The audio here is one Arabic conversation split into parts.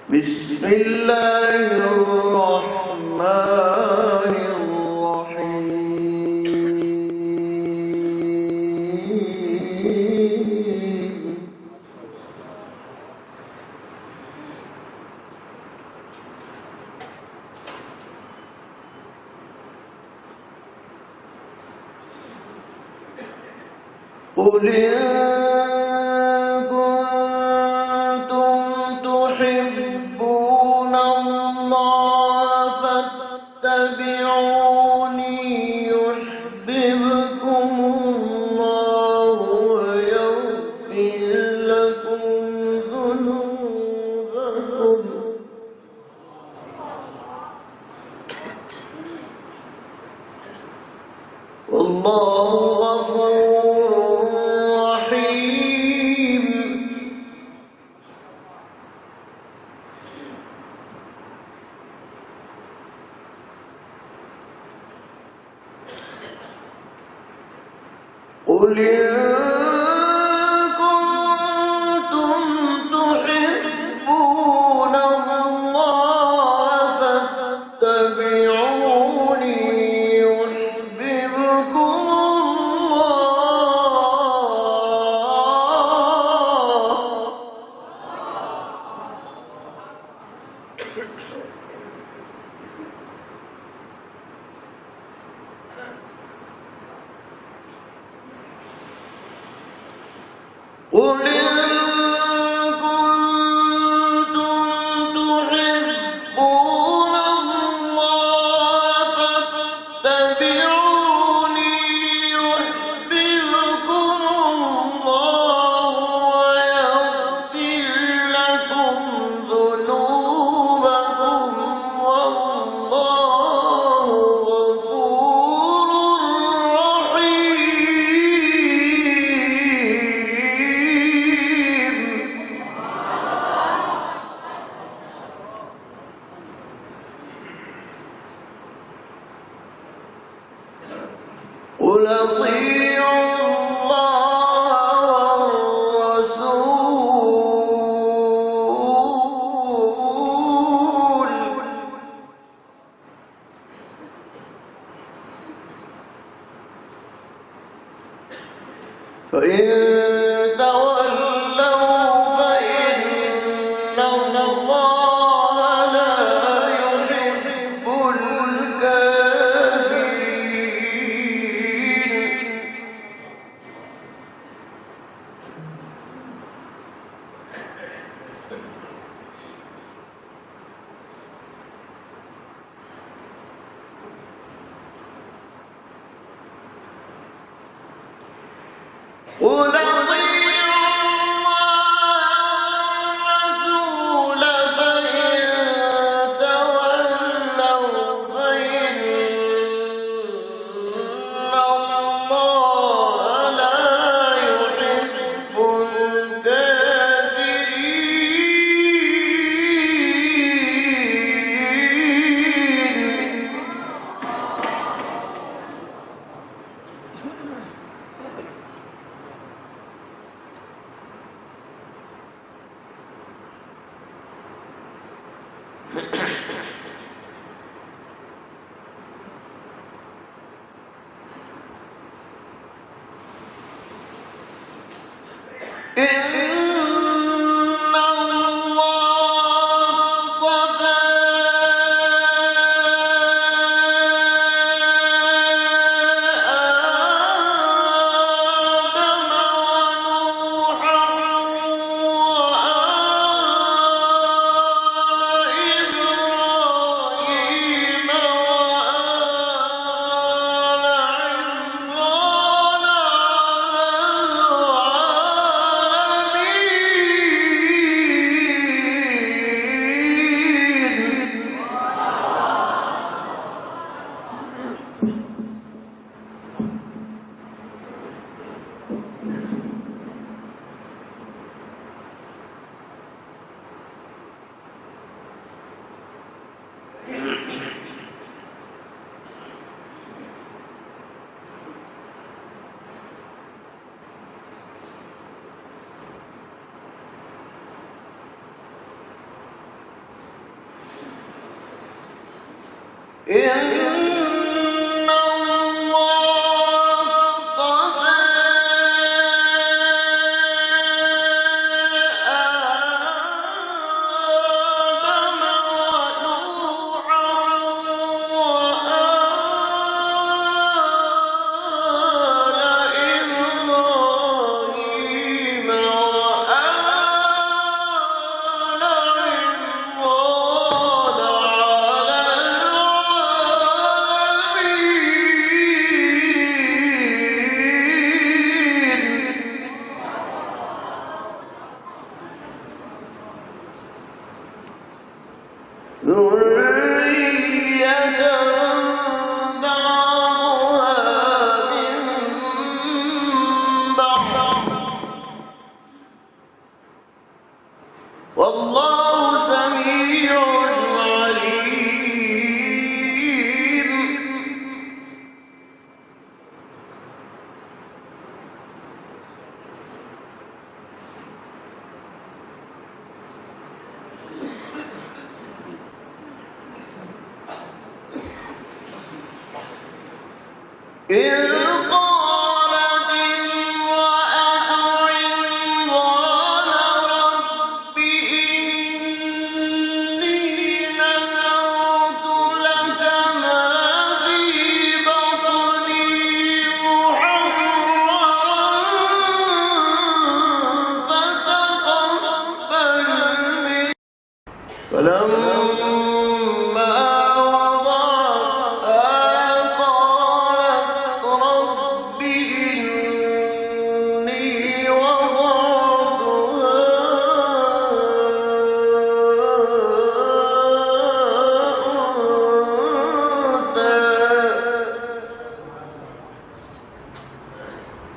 بسم الله الرحمن الرحيم قل إن كنتم تحبون الله فاتبعوني يحببكم الله ويغفر لكم ذنوبكم والله غفور رحيم قل إن كنتم تحبون الله فاتبعوني يحببكم قل إن كنتم تحبون الله فاتبعوني يحببكم الله ويغفر لكم ذنوبكم والله غفور رحيم قل أطيعوا الله والرسول فإن تولوا فإن الله لا يحب الكافرين قل أطيعوا الله والرسول فإن تولوا فإن الله لا يحب الكافرين إن الله اصطفى آدم ونوحا وآل إبراهيم وآل عمران على العالمين إن الله اصطفى آدم ونوحا وآل إبراهيم وآل عمران على العالمين ذرية بعضها من بعض والله سميع عليم إذ قالت امرأة عمران رب إني نذرت لك ما في بطني محررا فتقبل مني فلما وضعتها قالت رب إني وضعتها أنثى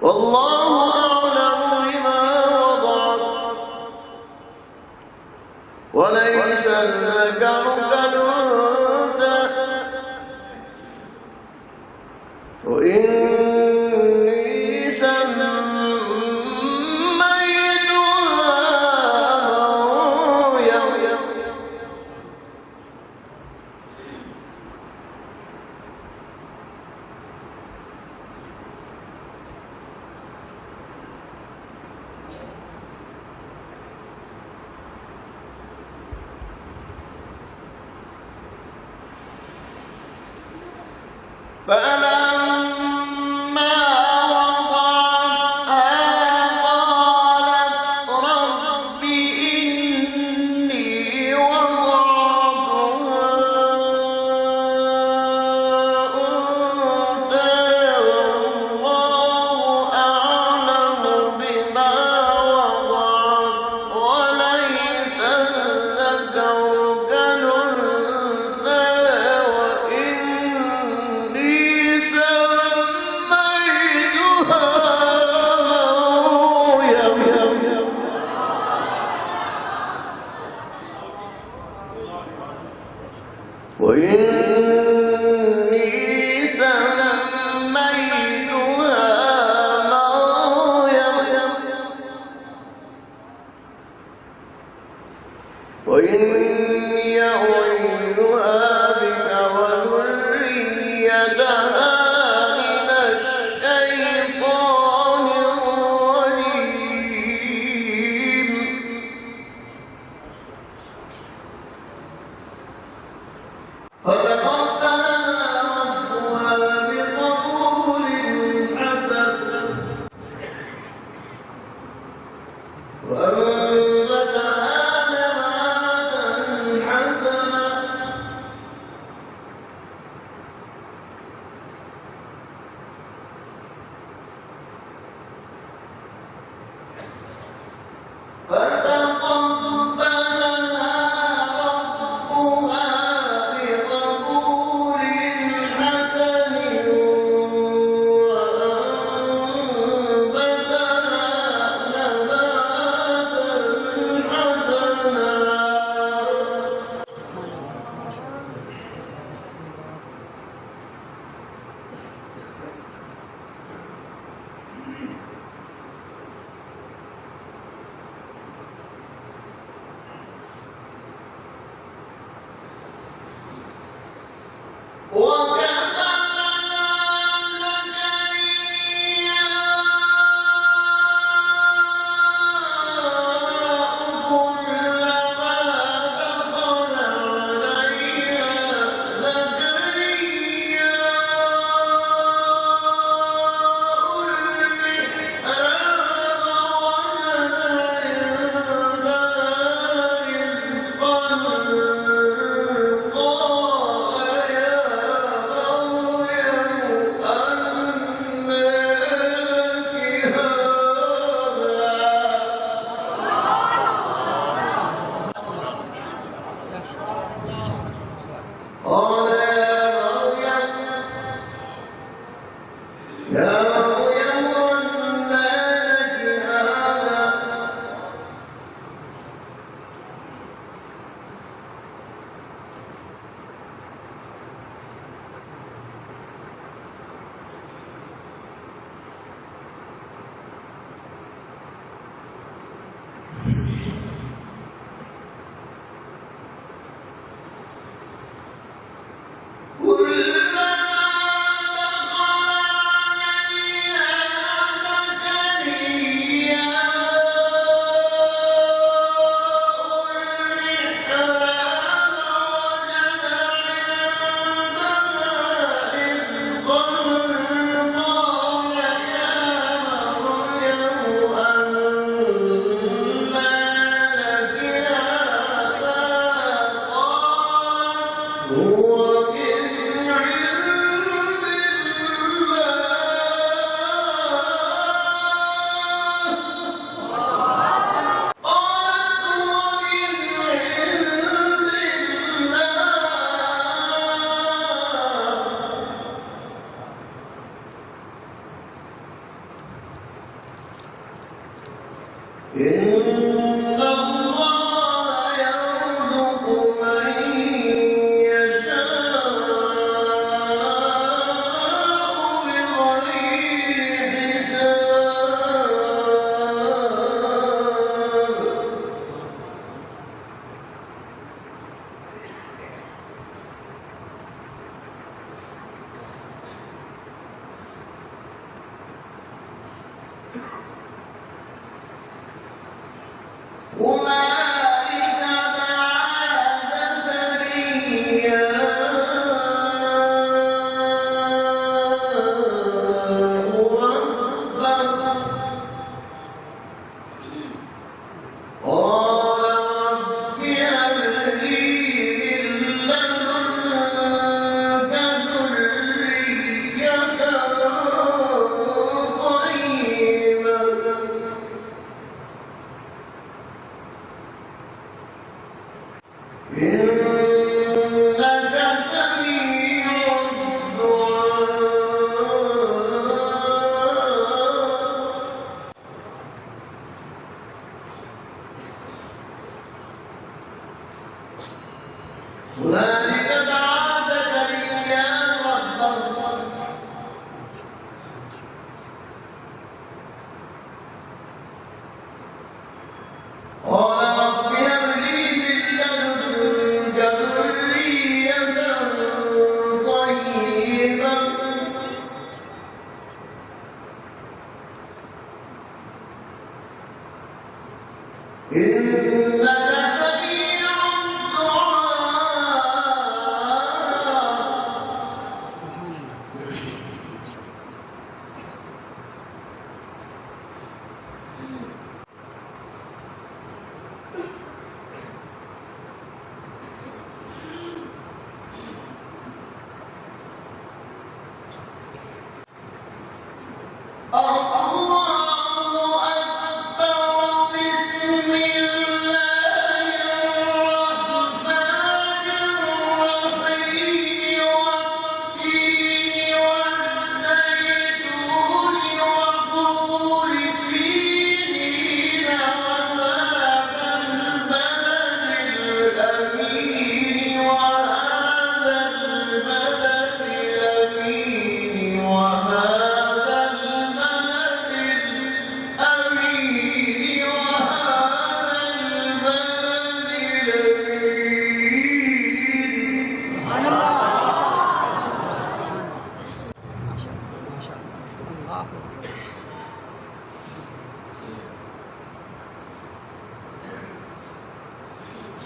والله أعلم بما وضعت وليس الذكر كالأنثى وإني سميتها مريم فلما وضعتها قالت رب إني وضعتها أنثى والله أعلم بما وضعت وليس الذكر كالأنثى وإني سميتها مريم وإني أعيذها بك وذريتها من الشيطان الرجيم فتقبلها ربها بقبول حسن وأنبتها نباتا حسنا فتقبلها ربها بقبول حسن وأنبتها نباتا حسنا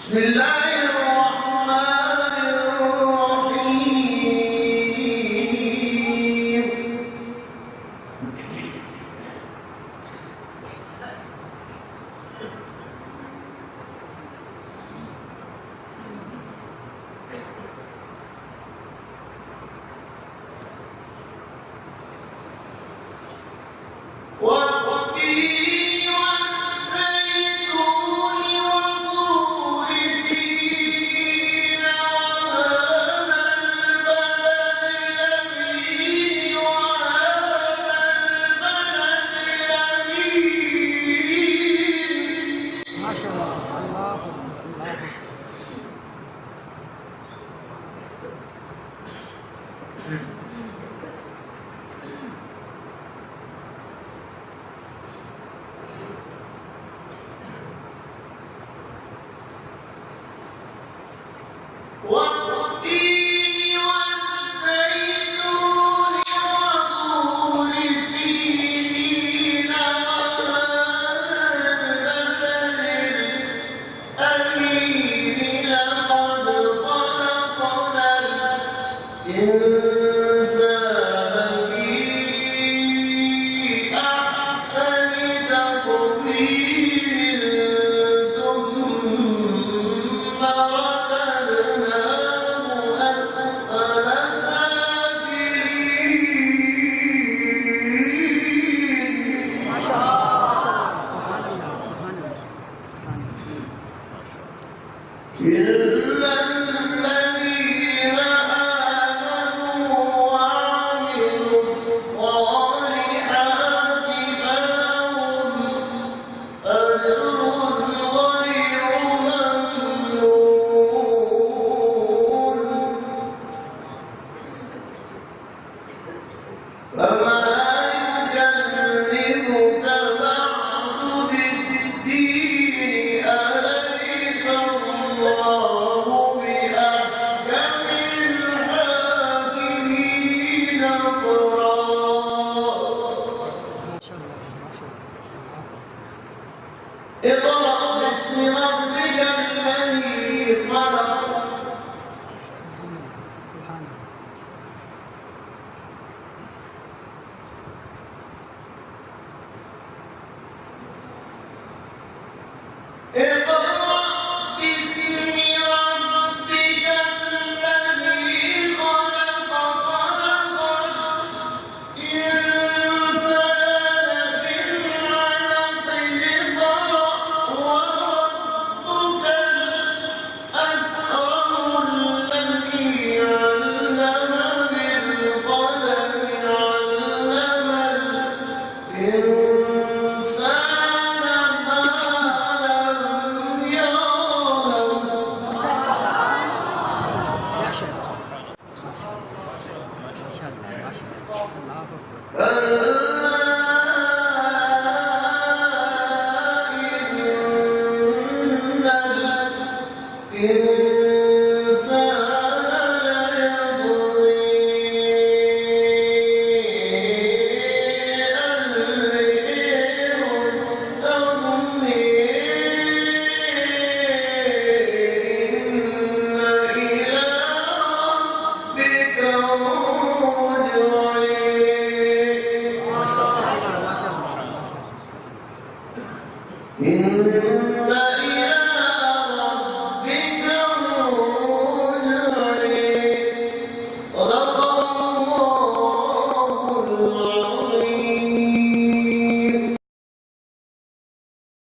بسم الله الرحمن الرحيم. والتين والزيتون وطور سينين إلا الذين آمنوا وعملوا الصالحات فلهم أجر غير ممنون فما يكذبك بعد بالدين أليس الله بأحكم الحاكمين اقرأ باسم ربك الذي خلق اقرأ باسم ربك الذي خلق الإنسان من علق اقرأ وربك الأكرم الذي علم بالقلم علم الإنسان ما لم يعلم إن